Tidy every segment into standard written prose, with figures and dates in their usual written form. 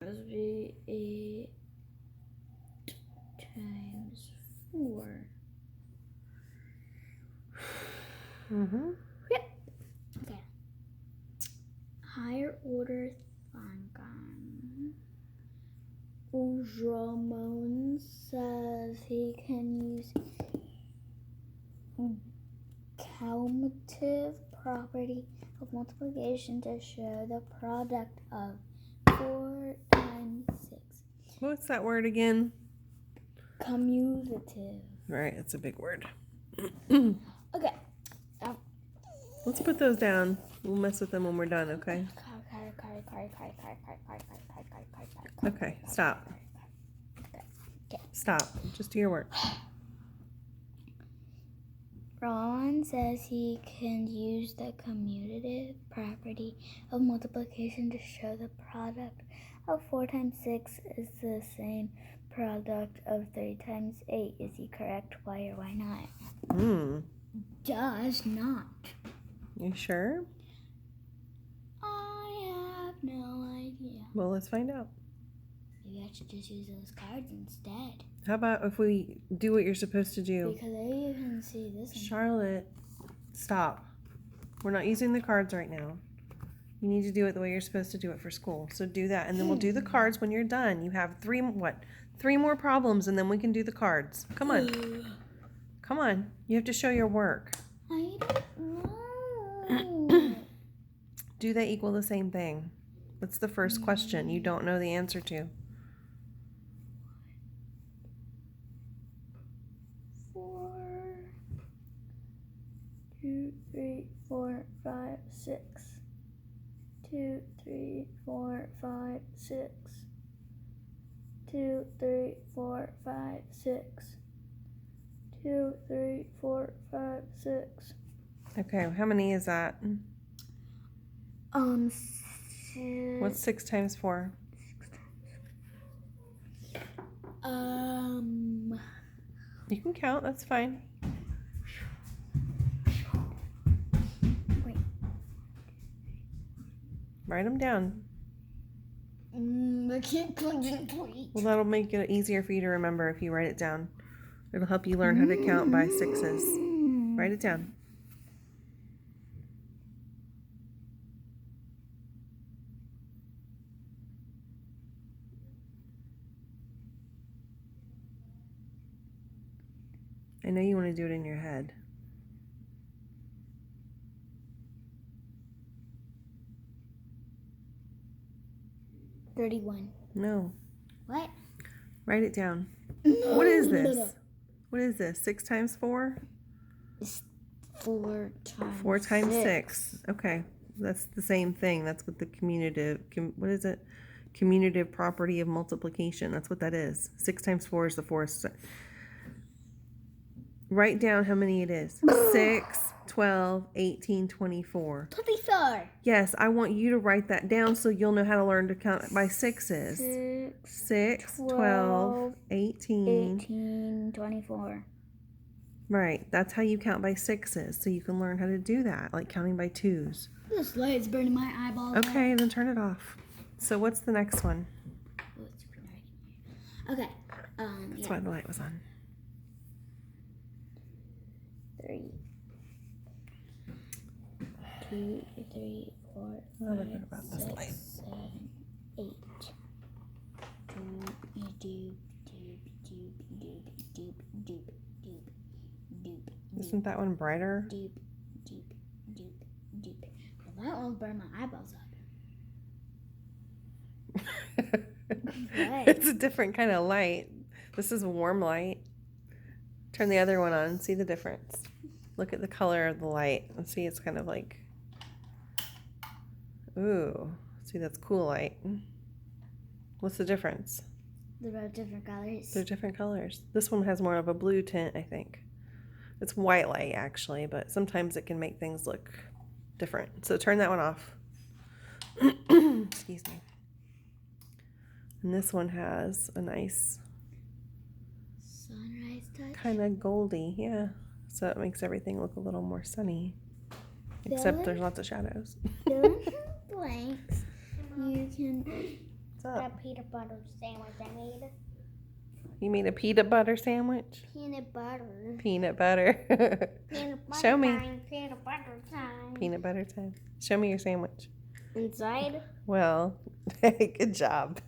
Must be 8 times 4. Yep. Okay. Higher order Thangan. Ujramon says he can use commutative property of multiplication to show the product of 4 times 6. What's that word again? Commutative. Right, it's a big word. Okay. Let's put those down. We'll mess with them when we're done, okay? Okay, stop. Stop. Just do your work. Ron says he can use the commutative property of multiplication to show the product of 4 times 6 is the same product of 3 times 8. Is he correct? Why or why not? Does not. You sure? I have no idea. Well, let's find out. Maybe I should just use those cards instead. How about if we do what you're supposed to do? Because there you can see this one. Charlotte, stop. We're not using the cards right now. You need to do it the way you're supposed to do it for school. So do that, and then we'll do the cards when you're done. You have three more problems, and then we can do the cards. Come on. Come on. You have to show your work. I don't know. Do they equal the same thing? What's the first question you don't know the answer to? 4, 2, 3, 4, 5, 6. 2, 3, 4, 5, 6. 2, 3, 4, 5, 6. 2, 3, 4, 5, 6. Okay, how many is that? 6. What's 6 times 4? You can count, that's fine. Wait. Write them down. I can't concentrate. Well, that'll make it easier for you to remember if you write it down. It'll help you learn how to count by 6s. Write it down. I know you want to do it in your head. $31. No. What? Write it down. What is this? What is this? 6 times 4? It's 4 times 4 times 6. Okay. That's the same thing. That's what the what is it? Commutative property of multiplication. That's what that is. 6 times 4 is the fourth. Write down how many it is. 6, 12, 18, 24. 24. Yes, I want you to write that down so you'll know how to learn to count by 6s. 6, 12, 18, 24. Right, that's how you count by 6s, so you can learn how to do that, like counting by 2s. This light's burning my eyeballs. Okay, then turn it off. So what's the next one? Okay. That's why the light was on. 3, 2, 3, 4, 5, 6, 7, 8. Isn't that one brighter? Well, that one burned my eyeballs up. It's a different kind of light. This is a warm light. Turn the other one on. See the difference. Look at the color of the light. And see, it's kind of like... Ooh. See, that's cool light. What's the difference? They're different colors. They're different colors. This one has more of a blue tint, I think. It's white light, actually, but sometimes it can make things look different. So turn that one off. Excuse me. And this one has a nice sunrise touch. Kind of goldy, yeah. So it makes everything look a little more sunny. Except there's lots of shadows. Fill in the blanks. You can What's up? That peanut butter sandwich I made. You made a peanut butter sandwich? Peanut butter. Peanut butter. Peanut butter Show me. time. Peanut butter time. Peanut butter time. Show me your sandwich. Inside. Well, good job.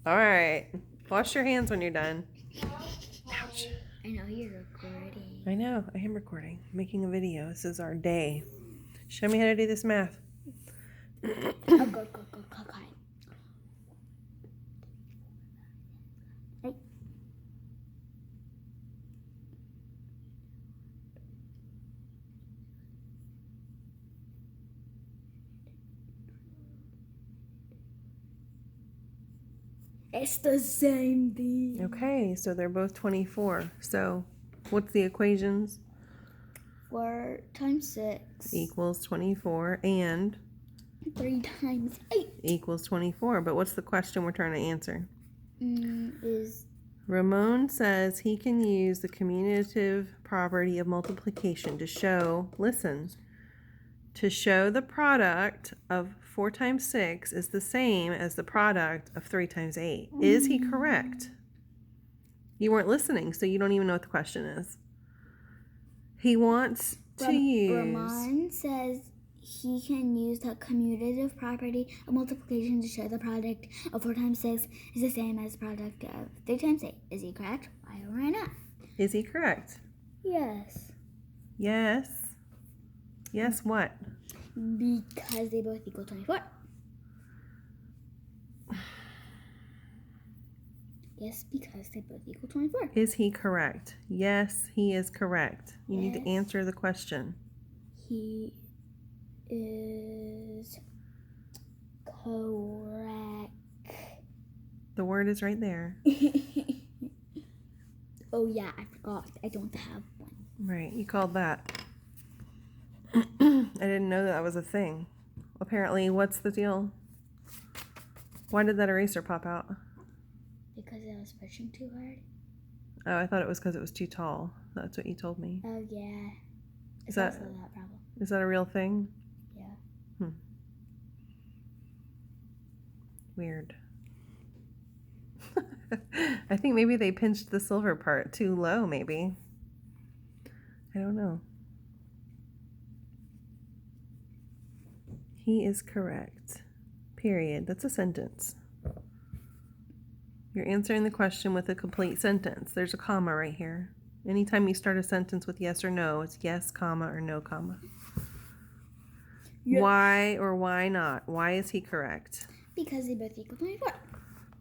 All right. Wash your hands when you're done. Ouch. I know you're recording. I know. I am recording. I'm making a video. This is our day. Show me how to do this math. Go. It's the same thing. Okay, so they're both 24. So what's the equations? 4 times 6 Equals 24 and 3 times 8 equals 24. But what's the question we're trying to answer? Is Ramon says he can use the commutative property of multiplication to show, listen, to show the product of 4 times 6 is the same as the product of 3 times 8. Is he correct? You weren't listening, so you don't even know what the question is. He wants to use... Ramon says he can use the commutative property of multiplication to show the product of 4 times 6 is the same as the product of 3 times 8. Is he correct? Why or why not? Is he correct? Yes. Yes. Yes, what? Because they both equal 24. Yes, because they both equal 24. Is he correct? Yes, he is correct. You need to Yes. answer the question. He is correct. The word is right there. Oh yeah, I forgot. I don't have one. Right, you called that. I didn't know that was a thing. Apparently, what's the deal? Why did that eraser pop out? Because I was pushing too hard. Oh, I thought it was because it was too tall. That's what you told me. Oh yeah. It's that- also that problem. Is that a real thing? Yeah. Weird. I think maybe they pinched the silver part too low, maybe. I don't know. He is correct. Period. That's a sentence. You're answering the question with a complete sentence. There's a comma right here. Anytime you start a sentence with yes or no, it's yes, comma, or no, comma. Yes. Why or why not? Why is he correct? Because they both equal 24.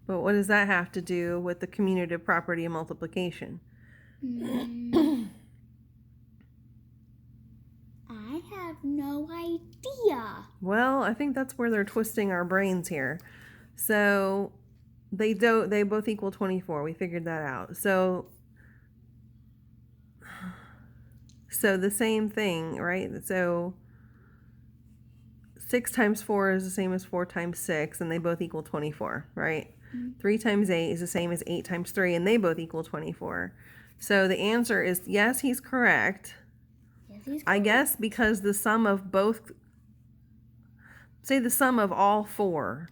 But what does that have to do with the commutative property of multiplication? I have no idea. Well, I think that's where they're twisting our brains here. So they both equal 24. We figured that out. So the same thing, right? So 6 times 4 is the same as 4 times 6, and they both equal 24, right? 3 times 8 is the same as 8 times 3, and they both equal 24. So the answer is yes, he's correct. Yes, he's I guess because the sum of both, say the sum of all 4.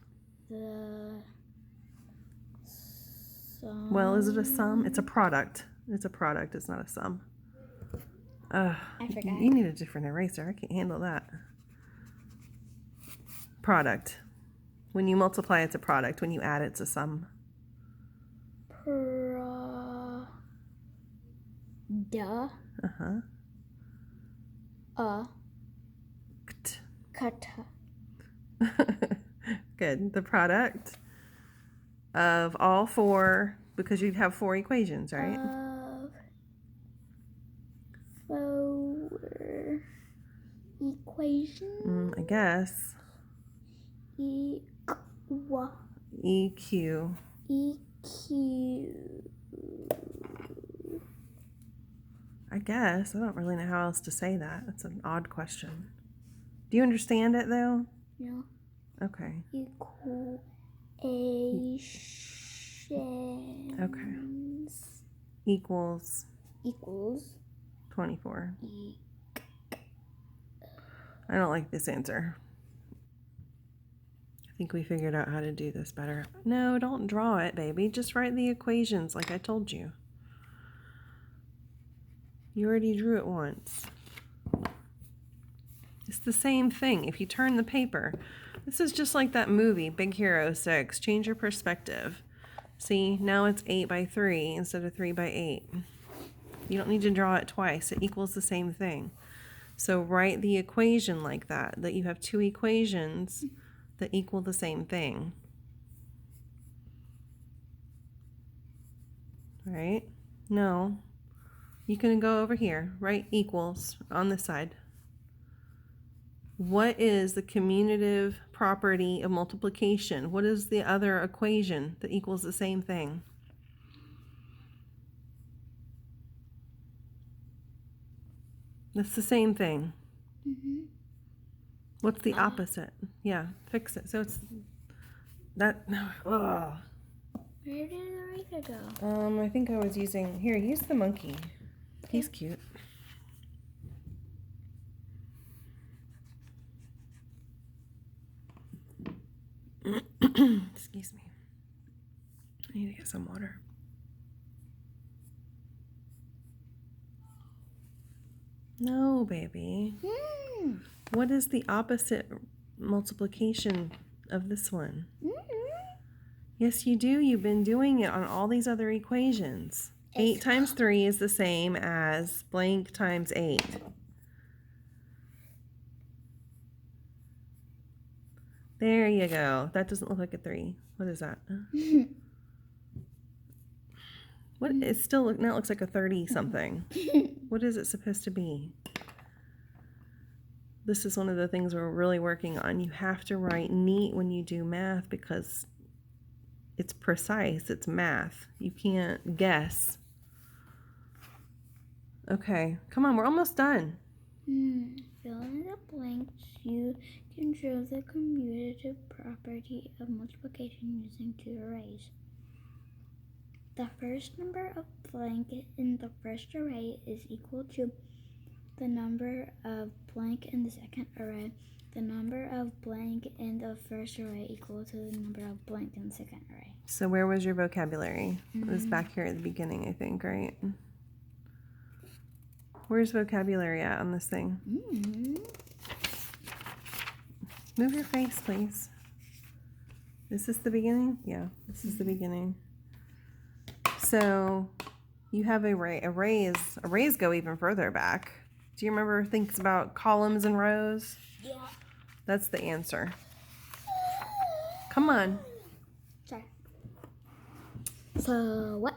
the sum. Well, is it a sum? It's a product. It's a product. It's not a sum. I forgot. You need a different eraser. I can't handle that. Product. When you multiply, it's a product. When you add, it's a sum. Duh. Uh-huh. Cut. Good. The product of all 4, because you'd have 4 equations, right? Of 4 equations. I guess. EQ. I guess. I don't really know how else to say that. That's an odd question. Do you understand it, though? No. Okay. Equations. Equals Equals. 24. I don't like this answer. I think we figured out how to do this better. No, don't draw it, baby. Just write the equations like I told you. You already drew it once. It's the same thing. If you turn the paper, this is just like that movie, Big Hero 6. Change your perspective. See, now it's 8 by 3 instead of 3 by 8. You don't need to draw it twice. It equals the same thing. So write the equation like that you have two equations that equal the same thing. Right? No. You can go over here, write equals on this side. What is the commutative property of multiplication? What is the other equation that equals the same thing? That's the same thing. Mm-hmm. What's the opposite? Yeah, fix it. So it's that. Ugh. Where did the eraser go? I think I was using here. Use the monkey. He's cute. Excuse me. I need to get some water. No, baby. What is the opposite multiplication of this one? Yes, you do. You've been doing it on all these other equations. 8 times 3 is the same as blank times 8. There you go. That doesn't look like a 3. What is that? What? It still now it looks like a 30 something. What is it supposed to be? This is one of the things we're really working on. You have to write neat when you do math because it's precise. It's math. You can't guess. Okay, come on. We're almost done. Fill in the blanks. You can show the commutative property of multiplication using two arrays. The first number of blank in the first array is equal to the number of blank in the second array. The number of blank in the first array equal to the number of blank in the second array. So where was your vocabulary? It was back here at the beginning, I think, right? Where's vocabulary at on this thing? Move your face, please. Is this the beginning? Yeah, this is the beginning. So you have array. Arrays go even further back. Do you remember things about columns and rows? Yeah. That's the answer. Come on. Sorry. So what?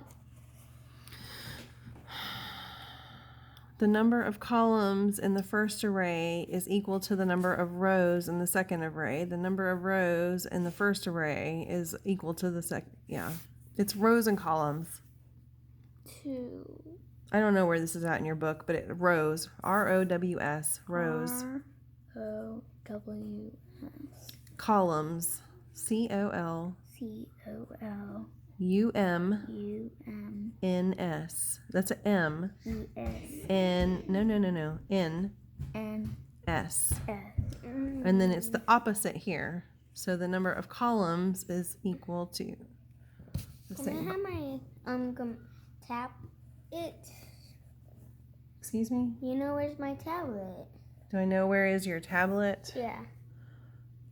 The number of columns in the first array is equal to the number of rows in the second array. The number of rows in the first array is equal to the second. Yeah. It's rows and columns. 2. I don't know where this is at in your book, but it rows. R-O-W-S. Rows. R-O-W-S. Columns. C-O-L. C-O-L. U-M-N-S. That's an M. E-S. N. No. N. N-S. S. And then it's the opposite here. So the number of columns is equal to the Can I same. have my tablet? Excuse me? You know where's my tablet? Do I know where is your tablet? Yeah.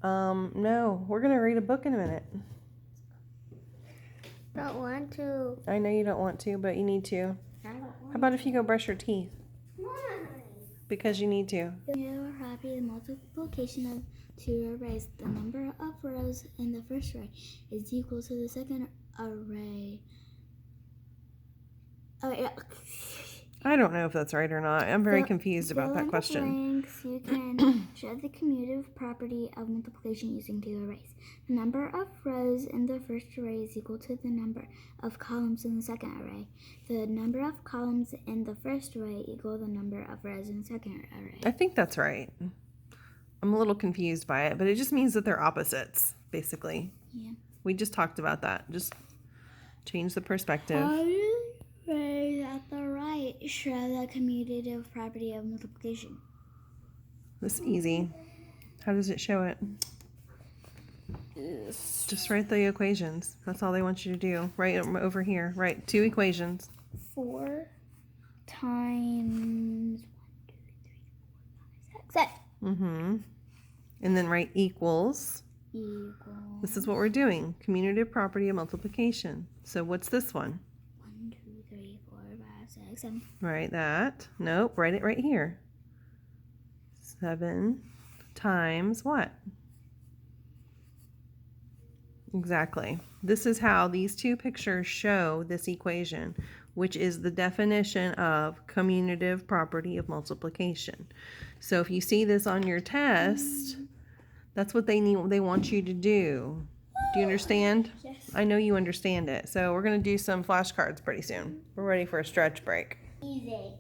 No. We're going to read a book in a minute. Don't want to. I know you don't want to, but you need to. I don't want How about if you go brush your teeth? Why? Because you need to. You are happy the multiplication of two arrays. The number of rows in the first array is equal to the second array. Oh, yeah. I don't know if that's right or not. I'm very confused about that Fill in question. the blanks. You can show the commutative property of multiplication using two arrays. The number of rows in the first array is equal to the number of columns in the second array. The number of columns in the first array equal the number of rows in the second array. I think that's right. I'm a little confused by it, but it just means that they're opposites, basically. Yeah. We just talked about that. Just change the perspective. How do rays at the right show the commutative property of multiplication? This is easy. How does it show it? Just write the equations. That's all they want you to do. Right over here. Write 2 equations. 4 times 1, 2, 3, 4, 5, 6, 7. Mm-hmm. And then write equals. Equals. This is what we're doing. Commutative property of multiplication. So what's this one? 1, 2, 3, 4, 5, 6, 7. Write that. Nope. Write it right here. 7 times what? Exactly. This is how these 2 pictures show this equation, which is the definition of commutative property of multiplication. So if you see this on your test, that's what they want you to do. Do you understand? Yes. I know you understand it. So we're going to do some flashcards pretty soon. We're ready for a stretch break. Easy.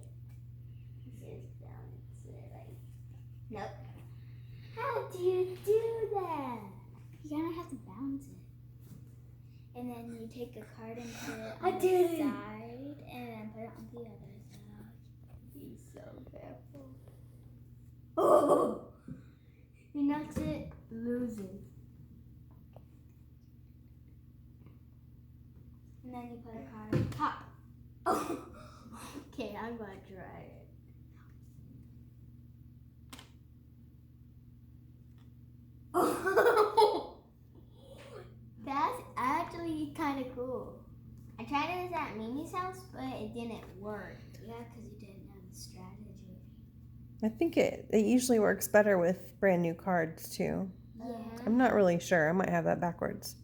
Just balance it like. Nope. How do you do that? You gotta have to balance it. And then you take a card and put it on the side, and then put it on the other side. Be so careful. Oh! He knocks it, loses. And then you put a card on top. Oh! Okay, I'm gonna try it. Oh! That's actually kind of cool. I tried it at Mimi's house, but it didn't work. Yeah, because you didn't know the strategy. I think it usually works better with brand new cards too. Yeah. I'm not really sure. I might have that backwards.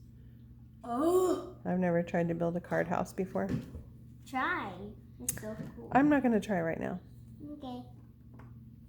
Oh! I've never tried to build a card house before. Try. It's so cool. I'm not going to try right now.